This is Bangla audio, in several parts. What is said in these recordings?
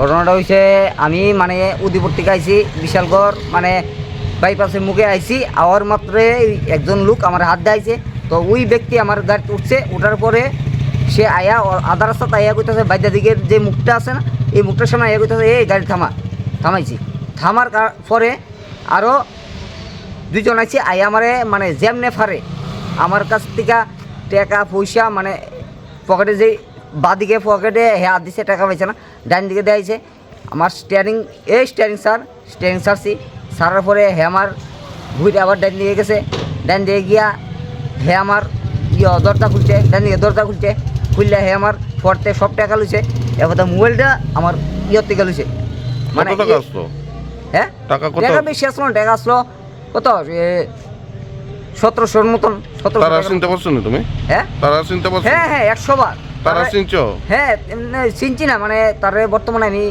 ঘটনাটা হয়েছে আমি মানে উদিপুর থেকে আইছি বিশালগড় মানে বাইপাসের মুখে আইছি আওয়ার মাত্রে একজন লোক আমার হাত দেয়ছে। তো ওই ব্যক্তি আমার গাড়িতে উঠছে, ওঠার পরে সে আয়া আধা রাস্তাতে আয়া করতেছে বাইদ্যা দিকের যে মুখটা আছে না, এই মুখটার সামনে আয়া করতেছে এই গাড়ি থামাইছি। থামার পরে আরও দুজন আইছি আয়া আমারে মানে যেমনে ফারে আমার কাছ থেকে টাকা পয়সা মানে পকেটে যে বাদিকে পকেটে হাত দিছে, টাকা পাইছে না, ডান দিকে দেয়াইছে। আমার স্টিয়ারিং সারছি, সারার পরে হে আমার ঘুরে আবার ডান দিকে গেছে, ডান দিকে গিয়া হে আমার দরজা খুলছে, ডান দিকে দরজা খুললে হে আমার ফটতে সব টাকা লুছে। এবার মোবাইলটা আমার থেকে লুছে। মানে হ্যাঁ টাকা বেশি আসলো না, টাকা আসলো কত 1700-র মতন। 1700 চিনতে পারছো না তুমি? হ্যাঁ হ্যাঁ 100 বার হ্যাঁ চিনছি না, মানে তার বর্তমানে আমি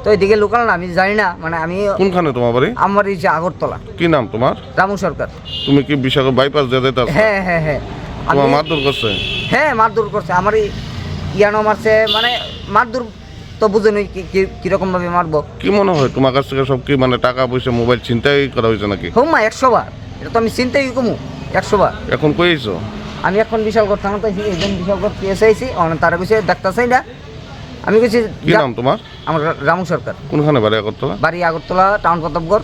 তো এদিকে লোকাল না, আমি জানি না। মানে আমি কোনখানে তোমার বাড়ি? আমার এই যে আগরতলা। কি নাম তোমার? রামু সরকার। তুমি কি বিশাখা বাইপাস দিয়ে যেতে? হ্যাঁ হ্যাঁ হ্যাঁ তোমার মারধর করছে? হ্যাঁ মারধর করছে, আমার ইয়ানো মারছে, মানে মারধর তো বুঝে নই কিরকম ভাবে মারবো। কি মনে হয় তোমার কাছ থেকে সব কি মানে টাকা পয়সা মোবাইল ছিনতাই করা হয়েছে নাকি? হোমা 100 বার, এটা তো আমি চিন্তাই কমু 100 বার। এখন কইছো? আমি এখন বিশালগড় থানাতে আছি, একজন বিশালগড় পিএস আইছি, তারা কইছে ডাক্তার চাই না। আমি কইছি কি নাম তোমার? আমার রামু সরকার। কোনখানে বাড়ি? আগরতলা। বাড়ি আগরতলা টাউন প্রতাপগড়।